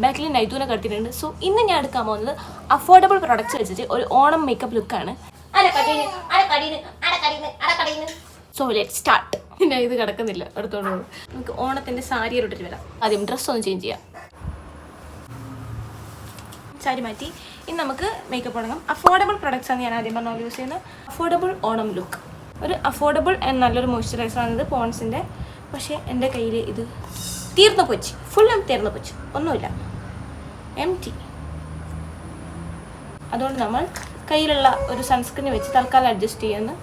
ബാക്കിൽ നൈത്തൂനെ കടത്തിയിട്ടുണ്ട്. സോ ഇന്ന് ഞാൻ എടുക്കാൻ പോകുന്നത് അഫോർഡബിൾ പ്രൊഡക്ട്സ് വെച്ചിട്ട് ഒരു ഓണം മേക്കപ്പ് ലുക്കാണ്. So let start. ഞാൻ ഇത് കിടക്കുന്നില്ല, എടുത്തോണ്ട് പോകും. നമുക്ക് ഓണത്തിൻ്റെ സാരി ഇട്ടിട്ട് വരാം. ആദ്യം ഡ്രസ്സ് ഒന്ന് ചേഞ്ച് ചെയ്യാം. സാരി മാറ്റി ഇനി നമുക്ക് മേക്കപ്പ് തുടങ്ങാം. അഫോർഡബിൾ പ്രൊഡക്ട്സ് ആണ് ഞാൻ ആദ്യം പറഞ്ഞ യൂസ് ചെയ്യുന്നത്. അഫോർഡബിൾ ഓണം ലുക്ക്, ഒരു അഫോർഡബിൾ ആൻഡ് നല്ലൊരു മോയ്സ്ചറൈസറാണിത് പോൺസിൻ്റെ. പക്ഷേ എൻ്റെ കയ്യിൽ ഇത് തീർന്നു പോച്ച്, ഫുള്ളും തീർന്നു പോച്ച്, ഒന്നുമില്ല, എംറ്റി. അതുകൊണ്ട് നമ്മൾ കയ്യിലുള്ള ഒരു സൺസ്ക്രീൻ വെച്ച് തൽക്കാലം അഡ്ജസ്റ്റ് ചെയ്യുന്നു.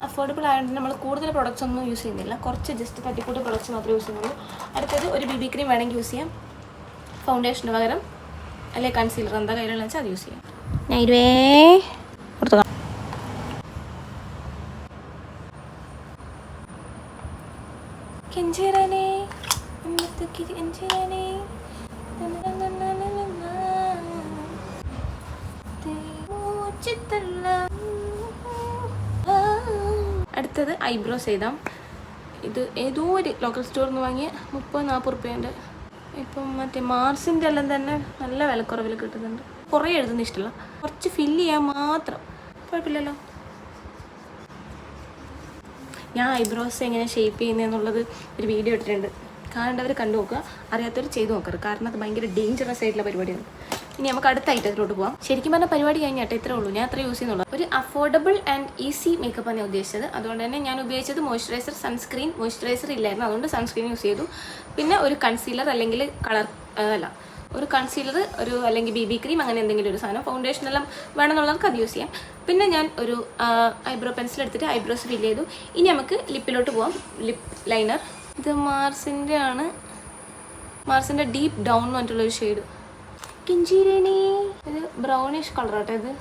അഫോർഡബിൾ ആയതുകൊണ്ട് നമ്മൾ കൂടുതൽ പ്രൊഡക്ട്സ് ഒന്നും യൂസ് ചെയ്യുന്നില്ല, കുറച്ച് ജസ്റ്റ് തട്ടിക്കൂട്ട് പ്രൊഡക്ട്സ് മാത്രമേ യൂസ് ചെയ്യുന്നുള്ളൂ. അടുത്തത് ഒരു BB ക്രീം വേണമെങ്കിൽ യൂസ് ചെയ്യാം, ഫൗണ്ടേഷന് പകരം, അല്ലെങ്കിൽ കൺസീലർ എന്താ കയ്യിലുള്ള വെച്ചാൽ അത് യൂസ് ചെയ്യാം. ഞാൻ ഇരുവേ കൊടുത്തു. അടുത്തത് ഐബ്രോസ് ചെയ്താം. ഇത് ഏതോ ഒരു ലോക്കൽ സ്റ്റോറിൽ നിന്ന് വാങ്ങിയ 30-40 റുപ്യേൻ്റെ. ഇപ്പം മറ്റേ മാർസിൻ്റെ എല്ലാം തന്നെ നല്ല വിലക്കുറവിൽ കിട്ടുന്നുണ്ട്. കുറേ എഴുതുന്ന ഇഷ്ടമല്ല, കുറച്ച് ഫില്ല് ചെയ്യാൻ മാത്രം, കുഴപ്പമില്ലല്ലോ. ഞാൻ ഐബ്രോസ് എങ്ങനെ ഷേപ്പ് ചെയ്യുന്നതെന്നുള്ളത് ഒരു വീഡിയോ ഇട്ടിട്ടുണ്ട്, കാണേണ്ടവർ കണ്ടു നോക്കുക, അറിയാത്തവർ ചെയ്ത് നോക്കരുത്. കാരണം അത് ഭയങ്കര ഡേഞ്ചറസ് ആയിട്ടുള്ള പരിപാടിയാണ്. ഇനി നമുക്ക് അടുത്ത ഐറ്റത്തിലോട്ട് പോകാം. ശരിക്കും പറഞ്ഞാൽ പരിപാടി കഴിഞ്ഞാട്ടെ, ഇത്രേ ഉള്ളൂ. ഞാൻ അത്ര യൂസ് ചെയ്യുന്നുള്ളൂ. ഒരു അഫോർഡബിൾ ആൻഡ് ഈസി മേക്കപ്പാണ് ഞാൻ ഉദ്ദേശിച്ചത്. അതുകൊണ്ട് തന്നെ ഞാൻ ഉപയോഗിച്ചത് മോയ്സ്ചറൈസർ, സൺസ്ക്രീൻ. മോയ്സ്ചറൈസർ ഇല്ലായിരുന്നു, അതുകൊണ്ട് സൺസ്ക്രീൻ യൂസ് ചെയ്തു. പിന്നെ ഒരു കൺസീലർ അല്ലെങ്കിൽ ഒരു കൺസീലർ, ഒരു അല്ലെങ്കിൽ BB ക്രീം, അങ്ങനെ എന്തെങ്കിലും ഒരു സാധനം. ഫൗണ്ടേഷനെല്ലാം വേണമെന്നുള്ളവർക്ക് അത് യൂസ് ചെയ്യാം. പിന്നെ ഞാൻ ഒരു ഐബ്രോ പെൻസിൽ എടുത്തിട്ട് ഐബ്രോസ് ഫില്ല് ചെയ്തു. ഇനി നമുക്ക് ലിപ്പിലോട്ട് പോകാം. ലിപ്പ് ലൈനർ ഇത് മാർസിൻ്റെ ആണ്, മാർസിൻ്റെ ഡീപ്പ് ഡൗൺ എന്ന് പറഞ്ഞിട്ടുള്ളൊരു ഷെയ്ഡ്. കിഞ്ചിരണി ഇത് ബ്രൗണിഷ് കളറാട്ടോ, ഇത്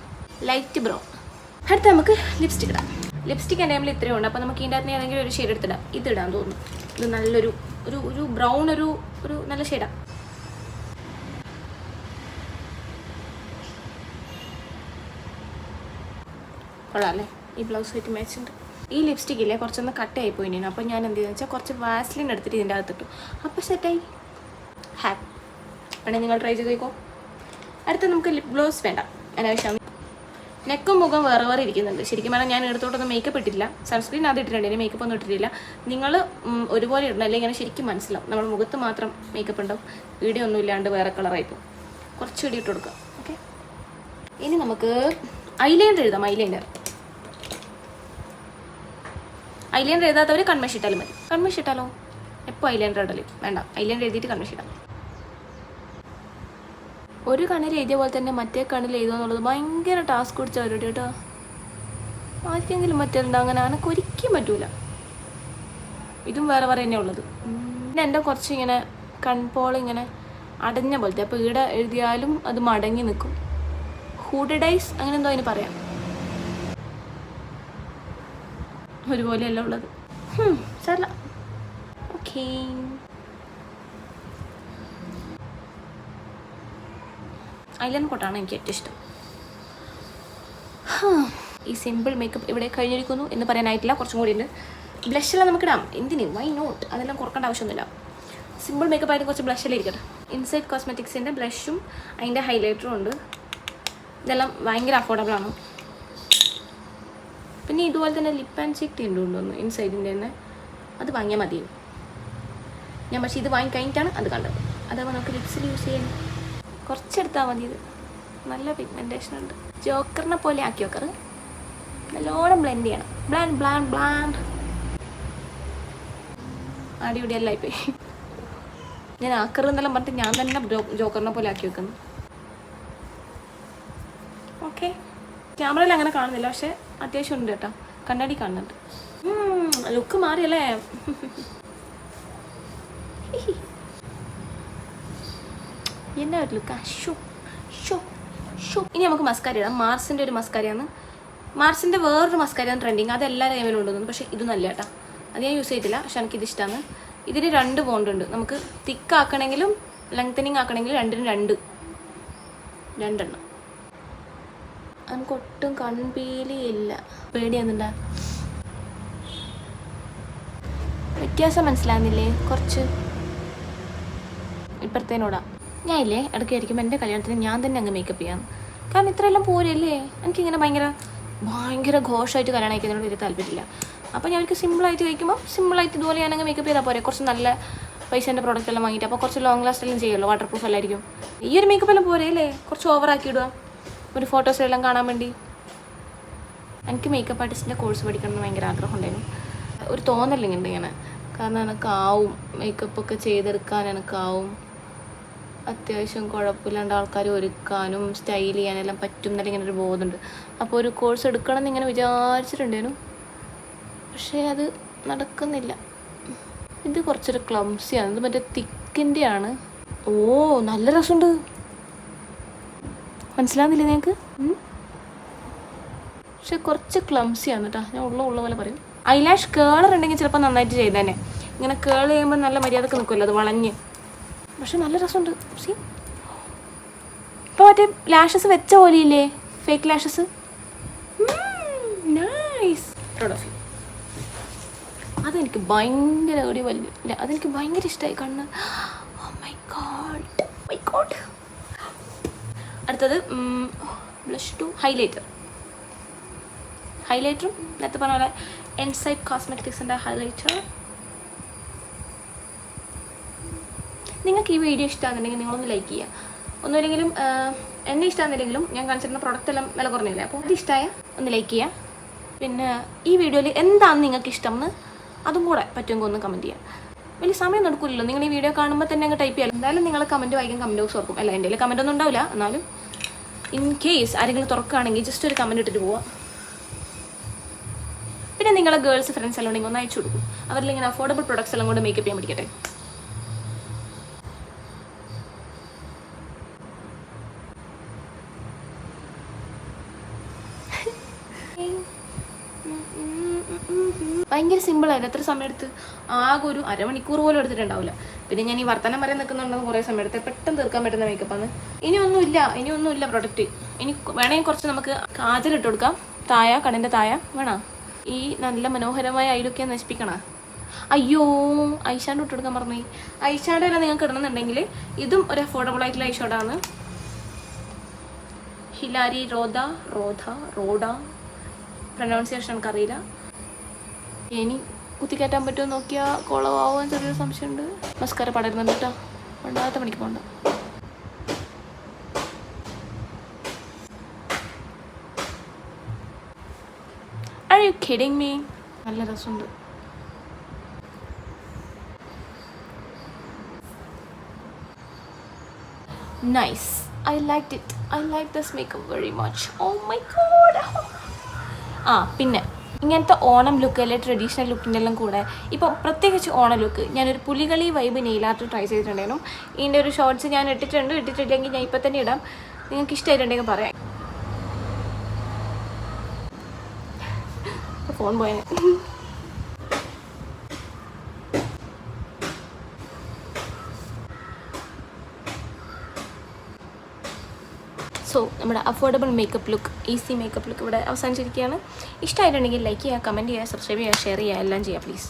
ലൈറ്റ് ബ്രൗൺ. അടുത്ത് നമുക്ക് ലിപ്സ്റ്റിക് ഇടാം. ലിപ്സ്റ്റിക് എൻ്റെ ടൈമിൽ ഇത്രയും ഉണ്ട്, അപ്പോൾ നമുക്ക് ഇതിൻ്റെ അകത്ത് ഏതെങ്കിലും ഒരു ഷെയ്ഡ് എടുത്തിടാം. ഇത് ഇടാൻ തോന്നുന്നു. ഇത് നല്ലൊരു ഒരു ബ്രൗൺ, ഒരു നല്ല ഷെയ്ഡാണ്. കൊള്ളാമല്ലേ? ഈ ബ്ലൗസ് ആയിട്ട് മാച്ച് ഉണ്ട്. ഈ ലിപ്സ്റ്റിക് ഇല്ലേ കുറച്ചൊന്ന് കട്ടായി പോയിന്, അപ്പോൾ ഞാൻ എന്ത് ചെയ്തെന്ന് വെച്ചാൽ കുറച്ച് വാസ്ലിൻ എടുത്തിട്ട് ഇതിൻ്റെ അകത്തിട്ടു, അപ്പോൾ സെറ്റായി. ഹാപ്പി വേണേൽ നിങ്ങൾ ട്രൈ ചെയ്ത് നോക്കോ. അടുത്ത് നമുക്ക് ലിപ് ഗ്ലോസ് വേണ്ട, അനാവശ്യമാണ്. നെക്കും മുഖം വേറെ വേറെ ഇരിക്കുന്നുണ്ട്. ശരിക്കും പറഞ്ഞാൽ ഞാൻ എടുത്തോട്ടൊന്നും മേക്കപ്പ് ഇട്ടിട്ടില്ല, സൺസ്ക്രീൻ അത് ഇട്ടിട്ടുണ്ട്, ഇനി മേക്കപ്പ് ഒന്നും ഇട്ടിട്ടില്ല. നിങ്ങൾ ഒരുപോലെ ഇടണം, അല്ലെങ്കിൽ ഇങ്ങനെ ശരിക്കും മനസ്സിലാവും. നമ്മുടെ മുഖത്ത് മാത്രം മേക്കപ്പ് ഉണ്ടാവും, വീഡിയോ ഒന്നും ഇല്ലാണ്ട് വേറെ കളറായിപ്പോൾ. കുറച്ച് വീഡിയോ ഇട്ട് കൊടുക്കാം. ഓക്കെ, ഇനി നമുക്ക് ഐലൈനർ എഴുതാം. ഐലൈനർ എഴുതാത്തവർ കൺമഷി ഇട്ടാലും മതി. കൺമഷി ഇട്ടാലോ? എപ്പോൾ ഐലൈനർ ഇടല് വേണ്ട, ഐലൈനർ എഴുതിയിട്ട് കൺമഷി ഇടാം. ഒരു കണ്ണിൽ എഴുതിയ പോലെ തന്നെ മറ്റേ കണ്ണിൽ എഴുതുക എന്നുള്ളത് ഭയങ്കര ടാസ്ക് പിടിച്ച പരിപാടി കേട്ടോ. ആർക്കെങ്കിലും മറ്റേതുണ്ടോ? അങ്ങനെ എനിക്ക് ഒരിക്കലും പറ്റൂല. ഇതും വേറെ വേറെ തന്നെ ഉള്ളത്. പിന്നെ എൻ്റെ കുറച്ച് ഇങ്ങനെ കൺപോളിങ്ങനെ അടഞ്ഞ പോലത്തെ, അപ്പോൾ ഇവിടെ എഴുതിയാലും അത് മടങ്ങി നിൽക്കും. ഹൂഡഡൈസ് അങ്ങനെ എന്തോ അതിന് പറയാം. ഒരുപോലെയല്ല ഉള്ളത്. സാരല്ല. ഓക്കേ, ഐലൈനർ കോട്ടാണ് എനിക്ക് ഏറ്റവും ഇഷ്ടം. ഈ സിമ്പിൾ മേക്കപ്പ് ഇവിടെ കഴിഞ്ഞിരിക്കുന്നു എന്ന് പറയാനായിട്ടില്ല, കുറച്ചും കൂടി ഉണ്ട്. ബ്ലഷെല്ലാം നമുക്കിടാം, എന്തിന്, വൈ നോട്ട്? അതെല്ലാം കുറക്കേണ്ട ആവശ്യമൊന്നുമില്ല. സിമ്പിൾ മേക്കപ്പ് ആയിട്ട് കുറച്ച് ബ്ലഷെല്ലാം ഇരിക്കട്ടെ. ഇൻസൈഡ് കോസ്മെറ്റിക്സിൻ്റെ ബ്ലഷും അതിൻ്റെ ഹൈലൈറ്ററും ഉണ്ട്. ഇതെല്ലാം ഭയങ്കര അഫോർഡബിളാണ്. പിന്നെ ഇതുപോലെ തന്നെ ലിപ്പ് ആൻഡ് ചീക്ക് ടിൻ്റ് ഉണ്ടോന്ന് ഇൻസൈഡിൻ്റെ തന്നെ, അത് വാങ്ങിയാൽ മതി. ഞാൻ പക്ഷേ ഇത് വാങ്ങി കഴിഞ്ഞിട്ടാണ് അത് കണ്ടത്. അതാവുമ്പോൾ നമുക്ക് ലിപ്സിൽ യൂസ് ചെയ്യാൻ കുറച്ചെടുത്താൽ മതി. ഇത് നല്ല പിഗ്മെൻറ്റേഷൻ ഉണ്ട്. ജോക്കറിനെ പോലെ ആക്കി വെക്കറ്, നല്ലോണം ബ്ലെൻഡ് ചെയ്യണം. ബ്ലാൻഡ് അടിപൊളിയെല്ലാം പോയി. ഞാൻ ആക്കറെന്നെല്ലാം പറഞ്ഞിട്ട് ഞാൻ തന്നെ ജോക്കറിനെ പോലെ ആക്കി വെക്കുന്നു. ഓക്കെ, ക്യാമറയിൽ അങ്ങനെ കാണുന്നില്ല, പക്ഷെ അത്യാവശ്യം ഉണ്ട് കേട്ടോ, കണ്ണാടി കാണുന്നുണ്ട്. ലുക്ക് മാറിയല്ലേ? എന്നാ ഒരു ലുക്കാ. ഇനി നമുക്ക് മസ്കാര ഇടാം. മാർസിൻ്റെ ഒരു മസ്കാരയാണ്. മാർസിൻ്റെ വേറൊരു മസ്കാരയാണ് ട്രെൻഡിങ്, അത് എല്ലാവരും കൈമിലും ഉണ്ടെന്ന്. പക്ഷേ ഇത് നല്ല കേട്ടോ, അത് ഞാൻ യൂസ് ചെയ്തിട്ടില്ല, പക്ഷെ എനിക്കിത് ഇഷ്ടമാണ്. ഇതിന് 2 ബോണ്ട് ഉണ്ട്. നമുക്ക് തിക്കാക്കണമെങ്കിലും ലെങ്തനിങ് ആക്കണമെങ്കിലും രണ്ടെണ്ണം. എനിക്കൊട്ടും കൺപീലിയില്ല. പേടിയാന്നുണ്ടാ? വ്യത്യാസം മനസ്സിലാകുന്നില്ലേ? കുറച്ച് ഇപ്പഴത്തേനോടാ. ഞാൻ ഇല്ലേ ഇടയ്ക്ക് ആയിരിക്കും എൻ്റെ കല്യാണത്തിന് ഞാൻ തന്നെ അങ്ങ് മേക്കപ്പ് ചെയ്യാം. കാരണം ഇത്രയെല്ലാം പോരല്ലേ. എനിക്കിങ്ങനെ ഭയങ്കര ഘോഷമായിട്ട് കല്യാണം കഴിക്കുന്നതിനോട് ഒരു താല്പര്യമില്ല. അപ്പോൾ ഞാൻ എനിക്ക് സിമ്പിളായിട്ട് കഴിക്കുമ്പോൾ സിമ്പിളായിട്ട് ഇതുപോലെ ഞാനങ്ങ് മേക്കപ്പ് ചെയ്താൽ പോരെ. കുറച്ച് നല്ല പൈസേൻ്റെ പ്രോഡക്റ്റ് എല്ലാം വാങ്ങിയിട്ട് അപ്പോൾ കുറച്ച് ലോങ് ലാസ്റ്റ് എല്ലാം ചെയ്യുമല്ലോ, വാട്ടർ പ്രൂഫ് എല്ലായിരിക്കും. ഈ ഒരു മേക്കപ്പ് എല്ലാം പോരെ അല്ലേ? കുറച്ച് ഓവറാക്കി ഇടുക ഒരു ഫോട്ടോസിലെല്ലാം കാണാൻ വേണ്ടി. എനിക്ക് മേക്കപ്പ് ആർട്ടിസ്റ്റിൻ്റെ കോഴ്സ് പഠിക്കണം എന്ന് ഭയങ്കര ആഗ്രഹം ഉണ്ടായിരുന്നു. ഒരു തോന്നലിങ്ങനെ ഇങ്ങനെ, കാരണം എനിക്കാവും മേക്കപ്പൊക്കെ ചെയ്തെടുക്കാൻ, എനിക്കാവും അത്യാവശ്യം കുഴപ്പമില്ലാണ്ട് ആൾക്കാർ ഒരുക്കാനും സ്റ്റൈൽ ചെയ്യാനെല്ലാം പറ്റും എന്നല്ല ഇങ്ങനെ ഒരു ബോധമുണ്ട്. അപ്പോൾ ഒരു കോഴ്സ് എടുക്കണം എന്നിങ്ങനെ വിചാരിച്ചിട്ടുണ്ടായിരുന്നു, പക്ഷേ അത് നടക്കുന്നില്ല. ഇത് കുറച്ചൊരു ക്ലംസിയാണ്. ഇത് മറ്റേ തിക്കിൻ്റെയാണ്. ഓ നല്ല രസമുണ്ട്. മനസ്സിലാകുന്നില്ലേ നിങ്ങൾക്ക്? പക്ഷെ കുറച്ച് ക്ലംസിയാണ് കേട്ടോ. ഞാൻ ഉള്ള പോലെ പറയും. ഐലാഷ് കേളർ ഉണ്ടെങ്കിൽ ചിലപ്പോൾ നന്നായിട്ട് ചെയ്ത് തന്നെ. ഇങ്ങനെ കേൾ ചെയ്യുമ്പോൾ നല്ല മര്യാദക്ക് നിൽക്കുമല്ലോ, അത് വളഞ്ഞ്. പക്ഷെ നല്ല രസമുണ്ട്. സി ഇപ്പോൾ മറ്റേ ലാഷസ് വെച്ച പോലെയില്ലേ, fake lashes. Nice. Proud of you. അതെനിക്ക് ഭയങ്കര അതെനിക്ക് ഭയങ്കര ഇഷ്ടമായി കണ്ണ്. Oh my god. അടുത്തത് ബ്ലഷ് ടു ഹൈലൈറ്ററും നേരത്തെ പറഞ്ഞ പോലെ ഇൻസൈഡ് കോസ്മെറ്റിക്സിൻ്റെ ഹൈലൈറ്റർ. നിങ്ങൾക്ക് ഈ വീഡിയോ ഇഷ്ടമാണെന്നുണ്ടെങ്കിൽ നിങ്ങളൊന്ന് ലൈക്ക് ചെയ്യുക. ഒന്നുമില്ലെങ്കിലും എന്നെ ഇഷ്ടമാകുന്നില്ലെങ്കിലും ഞാൻ കാണിച്ചിരുന്ന പ്രോഡക്റ്റ് എല്ലാം വില കുറഞ്ഞില്ലേ, അപ്പോൾ അത് ഇഷ്ടമായ ഒന്ന് ലൈക്ക് ചെയ്യുക. പിന്നെ ഈ വീഡിയോയിൽ എന്താണ് നിങ്ങൾക്ക് ഇഷ്ടമെന്ന് അതും കൂടെ പറ്റുമെങ്കിൽ ഒന്ന് കമൻറ്റ് ചെയ്യാം. വലിയ സമയം നടക്കില്ലല്ലോ, നിങ്ങൾ ഈ വീഡിയോ കാണുമ്പോൾ തന്നെ അങ്ങ് ടൈപ്പ് ചെയ്യാം. എന്തായാലും നിങ്ങൾ കമൻറ്റ് വായിക്കാൻ കമൻറ്റ് ബോക്സ് ഓർക്കും. അല്ല എൻ്റെ കമൻറ്റ് ഒന്നും ഉണ്ടാവില്ല, എന്നാലും ഇൻ കേസ് ആരെങ്കിലും തുറക്കുകയാണെങ്കിൽ ജസ്റ്റ് ഒരു കമൻറ്റ് ഇട്ടിട്ട് പോവാം. പിന്നെ നിങ്ങളെ ഗേൾസ് ഫ്രണ്ട്സ് എല്ലാം ഉണ്ടെങ്കിൽ ഒന്ന് അയച്ചു കൊടുക്കും. അവരിൽ ഇങ്ങനെ അഫോർഡബിൾ പ്രൊഡക്ട്സ് എല്ലാം കൊണ്ട് മേക്കപ്പ് ചെയ്യാൻ പഠിക്കട്ടെ. ഭയങ്കര സിമ്പിളായിരുന്നു. എത്ര സമയം എടുത്ത്? ആകെ ഒരു അരമണിക്കൂർ പോലും എടുത്തിട്ടുണ്ടാവില്ല. പിന്നെ ഞാൻ ഈ വർത്തമാനം വരെ നിൽക്കുന്നുണ്ടെന്ന് കുറേ സമയം എടുത്ത് പെട്ടെന്ന് തീർക്കാൻ പറ്റുന്ന മേക്കപ്പാണ്. ഇനിയൊന്നുമില്ല പ്രൊഡക്റ്റ്. ഇനി വേണമെങ്കിൽ കുറച്ച് നമുക്ക് കാജൽ ഇട്ട് കൊടുക്കാം, കണ്ണിൻ്റെ താഴെ വേണോ? ഈ നല്ല മനോഹരമായ ഐലൊക്കെ നശിപ്പിക്കണ. അയ്യോ, ഐഷാഡോ ഇട്ട് കൊടുക്കാൻ പറഞ്ഞു. ഐഷാഡോ എല്ലാം നിങ്ങൾക്ക് ഇടുന്നുണ്ടെങ്കിൽ ഇതും ഒരു അഫോർഡബിൾ ആയിട്ടുള്ള ഐഷാഡോ ആണ്. ഹിലാരി റോഡ പ്രൊനൗൺസിയേഷൻ എനിക്കറിയില്ല. ഇനി കുത്തിക്കയറ്റാൻ പറ്റുമോ നോക്കിയാൽ കുളമാവാൻ ചെറിയൊരു സംശയമുണ്ട്. മസ്കാര പടരുന്നുണ്ട് കേട്ടോ. രണ്ടാമത്തെ മണിക്ക് പോകണ്ട. Are you kidding me? നല്ല രസമുണ്ട്. Nice. I liked it. I like this makeup very much. Oh my god. പിന്നെ ഇങ്ങനത്തെ ഓണം ലുക്ക് അല്ലെ ട്രഡീഷണൽ ലുക്കിൻ്റെ എല്ലാം കൂടെ ഇപ്പോൾ പ്രത്യേകിച്ച് ഓണം ലുക്ക് ഞാനൊരു പുലികളി വൈബ് നെയിൽ ആർട്ട് ട്രൈ ചെയ്തിട്ടുണ്ടായിരുന്നു. ഇതിൻ്റെ ഒരു ഷോർട്സ് ഞാൻ ഇട്ടിട്ടില്ലെങ്കിൽ ഞാൻ ഇപ്പം തന്നെ ഇടാം. നിങ്ങൾക്ക് ഇഷ്ടമായിട്ടുണ്ടെങ്കിൽ പറയാം. ഫോൺ പോയ സോ നമ്മുടെ affordable makeup look, easy makeup look ഇവിടെ അവസാനിച്ചിരിക്കുകയാണ്. ഇഷ്ടമായിട്ടുണ്ടെങ്കിൽ ലൈക്ക് ചെയ്യുക, കമൻറ്റ് ചെയ്യുക, സബ്സ്ക്രൈബ് ചെയ്യുക, ഷെയർ ചെയ്യുക, എല്ലാം ചെയ്യുക പ്ലീസ്.